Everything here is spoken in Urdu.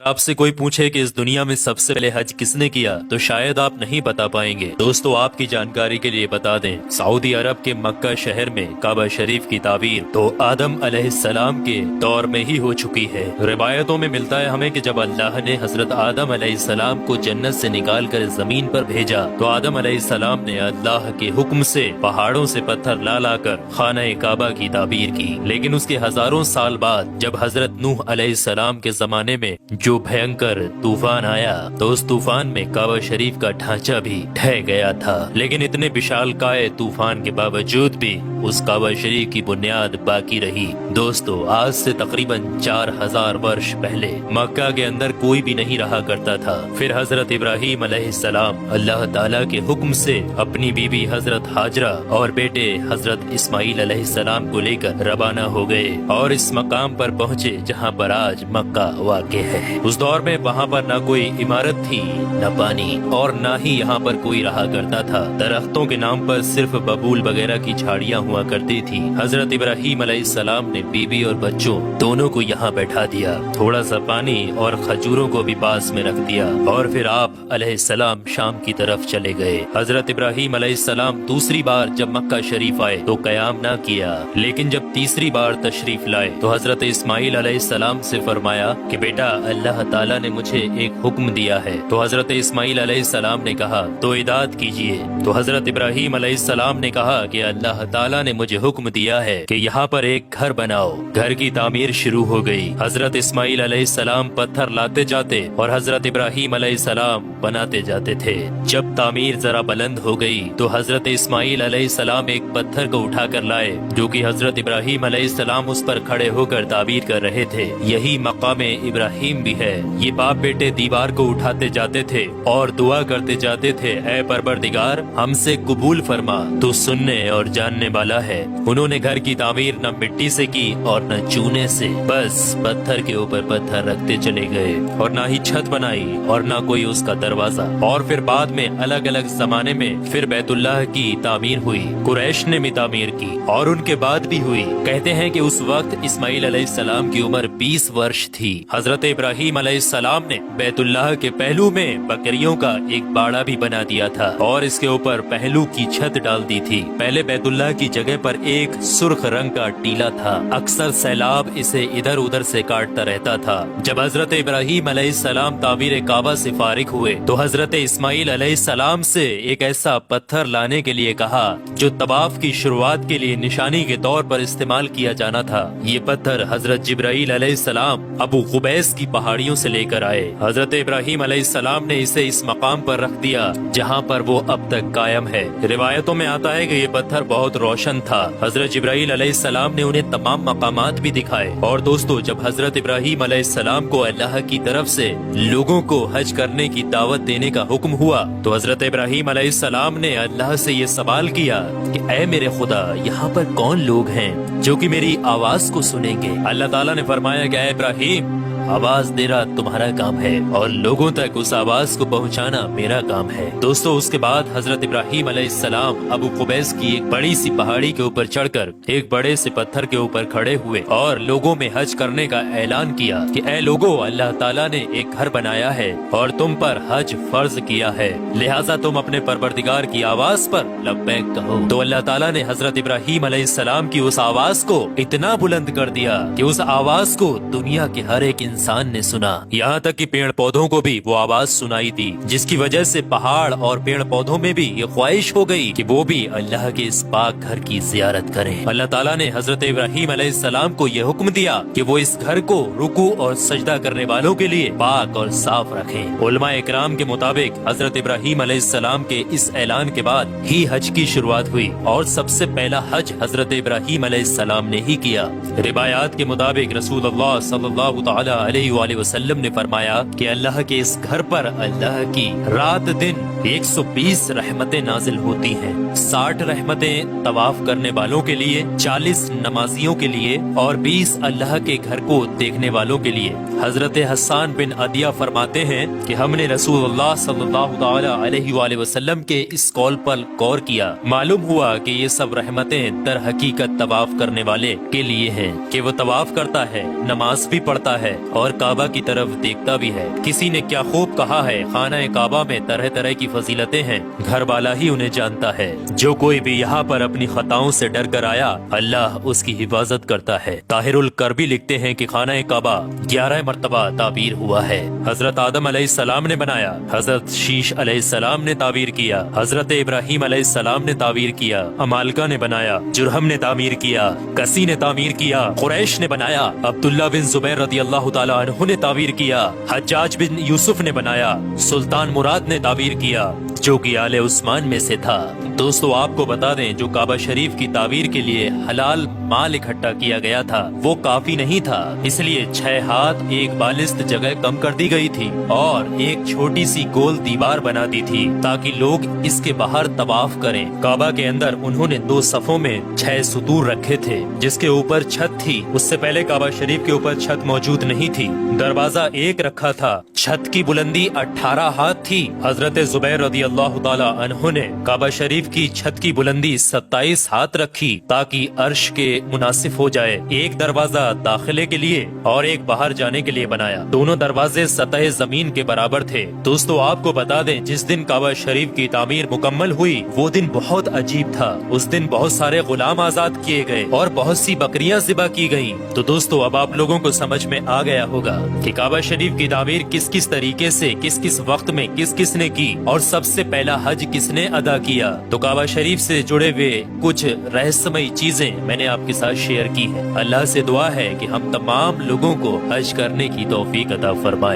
آپ سے کوئی پوچھے کہ اس دنیا میں سب سے پہلے حج کس نے کیا تو شاید آپ نہیں بتا پائیں گے۔ دوستو آپ کی جانکاری کے لیے بتا دیں، سعودی عرب کے مکہ شہر میں کعبہ شریف کی تعمیر تو آدم علیہ السلام کے دور میں ہی ہو چکی ہے۔ روایتوں میں ملتا ہے ہمیں کہ جب اللہ نے حضرت آدم علیہ السلام کو جنت سے نکال کر زمین پر بھیجا تو آدم علیہ السلام نے اللہ کے حکم سے پہاڑوں سے پتھر لا کر خانہ کعبہ کی تعمیر کی، لیکن اس کے ہزاروں سال بعد جب حضرت نوح علیہ السلام کے زمانے میں جو بھینکر طوفان آیا تو اس طوفان میں کعبہ شریف کا ڈھانچہ بھی ڈھہ گیا تھا، لیکن اتنے وشال کائے طوفان کے باوجود بھی اس کعبہ شریف کی بنیاد باقی رہی۔ دوستو آج سے تقریباً 4000 ورش پہلے مکہ کے اندر کوئی بھی نہیں رہا کرتا تھا۔ پھر حضرت ابراہیم علیہ السلام اللہ تعالیٰ کے حکم سے اپنی بیوی حضرت ہاجرہ اور بیٹے حضرت اسماعیل علیہ السلام کو لے کر روانہ ہو گئے اور اس مقام پر پہنچے جہاں پر آج مکہ واقع ہے۔ اس دور میں وہاں پر نہ کوئی عمارت تھی، نہ پانی، اور نہ ہی یہاں پر کوئی رہا کرتا تھا۔ درختوں کے نام پر صرف ببول وغیرہ کی جھاڑیاں ہوا کرتی تھی۔ حضرت ابراہیم علیہ السلام نے بیوی اور بچوں دونوں کو یہاں بیٹھا دیا، تھوڑا سا پانی اور کھجوروں کو بھی پاس میں رکھ دیا، اور پھر آپ علیہ السلام شام کی طرف چلے گئے۔ حضرت ابراہیم علیہ السلام دوسری بار جب مکہ شریف آئے تو قیام نہ کیا، لیکن جب تیسری بار تشریف لائے تو حضرت اسماعیل علیہ السلام سے فرمایا کہ بیٹا اللہ تعالیٰ نے مجھے ایک حکم دیا ہے۔ تو حضرت اسماعیل علیہ السلام نے کہا تو اطاعت کیجیے۔ تو حضرت ابراہیم علیہ السلام نے کہا کہ اللہ تعالیٰ نے مجھے حکم دیا ہے کہ یہاں پر ایک گھر بناؤ۔ گھر کی تعمیر شروع ہو گئی۔ حضرت اسماعیل علیہ السلام پتھر لاتے جاتے اور حضرت ابراہیم علیہ السلام بناتے جاتے تھے۔ جب تعمیر ذرا بلند ہو گئی تو حضرت اسماعیل علیہ السلام ایک پتھر کو اٹھا کر لائے جو کہ حضرت ابراہیم علیہ السلام اس پر کھڑے ہو کر تعمیر کر رہے تھے۔ یہی مقام ابراہیم بھی ہے۔ یہ باپ بیٹے دیوار کو اٹھاتے جاتے تھے اور دعا کرتے جاتے تھے، اے پروردگار ہم سے قبول فرما، تو سننے اور جاننے والا ہے۔ انہوں نے گھر کی تعمیر نہ مٹی سے کی اور نہ چونے سے، بس پتھر کے اوپر پتھر رکھتے چلے گئے، اور نہ ہی چھت بنائی اور نہ کوئی اس کا دروازہ۔ اور پھر بعد میں الگ الگ زمانے میں پھر بیت اللہ کی تعمیر ہوئی، قریش نے بھی تعمیر کی اور ان کے بعد بھی ہوئی۔ کہتے ہیں کہ اس وقت اسماعیل علیہ السلام کی عمر 20 ورش تھی۔ حضرت ابراہیم علیہ السلام نے بیت اللہ کے پہلو میں بکریوں کا ایک باڑا بھی بنا دیا تھا اور اس کے اوپر پہلو کی چھت ڈال دی تھی۔ پہلے بیت اللہ کی جگہ پر ایک سرخ رنگ کا ٹیلا تھا، اکثر سیلاب اسے ادھر ادھر سے کاٹتا رہتا تھا۔ جب حضرت ابراہیم علیہ السلام تعمیر کعبہ سے فارغ ہوئے تو حضرت اسماعیل علیہ السلام سے ایک ایسا پتھر لانے کے لیے کہا جو طواف کی شروعات کے لیے نشانی کے طور پر استعمال کیا جانا تھا۔ یہ پتھر حضرت جبرائیل علیہ السلام ابو قبیس کی پہاڑیوں سے لے کر آئے۔ حضرت ابراہیم علیہ السلام نے اسے اس مقام پر رکھ دیا جہاں پر وہ اب تک قائم ہے۔ روایتوں میں آتا ہے کہ یہ پتھر بہت روشن تھا۔ حضرت جبرائیل علیہ السلام نے انہیں تمام مقامات بھی دکھائے۔ اور دوستو جب حضرت ابراہیم علیہ السلام کو اللہ کی طرف سے لوگوں کو حج کرنے کی دعوت دینے کا حکم ہوا تو حضرت ابراہیم علیہ السلام نے اللہ سے یہ سوال کیا کہ اے میرے خدا یہاں پر کون لوگ ہیں جو کہ میری آواز کو سنیں گے؟ اللہ تعالیٰ نے فرمایا کہ اے ابراہیم آواز دینا تمہارا کام ہے اور لوگوں تک اس آواز کو پہنچانا میرا کام ہے۔ دوستو اس کے بعد حضرت ابراہیم علیہ السلام ابو قبیس کی ایک بڑی سی پہاڑی کے اوپر چڑھ کر ایک بڑے سے پتھر کے اوپر کھڑے ہوئے اور لوگوں میں حج کرنے کا اعلان کیا کہ اے لوگوں اللہ تعالیٰ نے ایک گھر بنایا ہے اور تم پر حج فرض کیا ہے، لہٰذا تم اپنے پروردگار کی آواز پر لبیک کہو۔ تو اللہ تعالیٰ نے حضرت ابراہیم علیہ السلام کی اس آواز کو اتنا بلند کر دیا کہ اس آواز کو دنیا کے ہر ایک انسان نے سنا، یہاں تک کہ پیڑ پودوں کو بھی وہ آواز سنائی دی، جس کی وجہ سے پہاڑ اور پیڑ پودوں میں بھی یہ خواہش ہو گئی کہ وہ بھی اللہ کے اس پاک گھر کی زیارت کریں۔ اللہ تعالیٰ نے حضرت ابراہیم علیہ السلام کو یہ حکم دیا کہ وہ اس گھر کو رکوع اور سجدہ کرنے والوں کے لیے پاک اور صاف رکھیں۔ علماء اکرام کے مطابق حضرت ابراہیم علیہ السلام کے اس اعلان کے بعد ہی حج کی شروعات ہوئی اور سب سے پہلا حج حضرت ابراہیم علیہ السلام نے ہی کیا۔ روایات کے مطابق رسول اللہ صلی اللہ تعالی علیہ وآلہ وسلم نے فرمایا کہ اللہ کے اس گھر پر اللہ کی رات دن 120 رحمتیں نازل ہوتی ہیں، 60 رحمتیں طواف کرنے والوں کے لیے، 40 نمازیوں کے لیے اور 20 اللہ کے گھر کو دیکھنے والوں کے لیے۔ حضرت حسان بن عدیہ فرماتے ہیں کہ ہم نے رسول اللہ صلی اللہ تعالی علیہ وآلہ وسلم کے اس قول پر غور کیا، معلوم ہوا کہ یہ سب رحمتیں در حقیقت طواف کرنے والے کے لیے ہیں کہ وہ طواف کرتا ہے، نماز بھی پڑھتا ہے اور کعبہ کی طرف دیکھتا بھی ہے۔ کسی نے کیا خوب کہا ہے، خانہ کعبہ میں طرح طرح کی فضیلتیں ہیں، گھر والا ہی انہیں جانتا ہے۔ جو کوئی بھی یہاں پر اپنی خطاؤں سے ڈر کر آیا، اللہ اس کی حفاظت کرتا ہے۔ طاہر الکربی لکھتے ہیں کہ خانہ کعبہ 11 مرتبہ تعبیر ہوا ہے۔ حضرت آدم علیہ السلام نے بنایا، حضرت شیش علیہ السلام نے تعبیر کیا، حضرت ابراہیم علیہ السلام نے تعبیر کیا، عمالقہ نے بنایا، جرہم نے تعمیر کیا، کسی نے تعمیر کیا، قریش نے بنایا، عبداللہ بن زبیر رضی اللہ تعالی عنہ نے تعبیر کیا، حجاج بن یوسف نے بنایا، سلطان مراد نے تعبیر کیا جو کہ آل عثمان میں سے تھا۔ دوستو آپ کو بتا دیں، جو کعبہ شریف کی تعبیر کے لیے حلال مال اکٹھا کیا گیا تھا وہ کافی نہیں تھا، اس لیے 6 ہاتھ ایک بالست جگہ کم کر دی گئی تھی اور ایک چھوٹی سی گول دیوار بنا دی تھی تاکہ لوگ اس کے باہر طواف کریں۔ کعبہ کے اندر انہوں نے 2 صفوں میں 6 ستور رکھے تھے جس کے اوپر چھت تھی۔ اس سے پہلے کعبہ شریف کے اوپر چھت موجود نہیں تھی۔ دروازہ ایک رکھا تھا، چھت کی بلندی 18 ہاتھ تھی۔ حضرت زبیر رضی اللہ تعالی عنہ نے کعبہ شریف کی چھت کی بلندی 27 ہاتھ رکھی تاکہ عرش کے مناسب ہو جائے۔ ایک دروازہ داخلے کے لیے اور ایک باہر جانے کے لیے بنایا، دونوں دروازے سطح زمین کے برابر تھے۔ دوستو آپ کو بتا دیں، جس دن کعبہ شریف کی تعمیر مکمل ہوئی وہ دن بہت عجیب تھا۔ اس دن بہت سارے غلام آزاد کیے گئے اور بہت سی بکریاں ذبح کی گئیں۔ تو دوستو اب آپ لوگوں کو سمجھ میں آ گیا ہوگا کہ کعبہ شریف کی تعمیر کس کس طریقے سے، کس کس وقت میں کس کس نے کی اور سب سے پہلا حج کس نے ادا کیا۔ تو کعبہ شریف سے جڑے ہوئے کچھ رہسیائی چیزیں میں نے آپ کے ساتھ شیئر کی ہیں۔ اللہ سے دعا ہے کہ ہم تمام لوگوں کو حج کرنے کی توفیق عطا فرمائے۔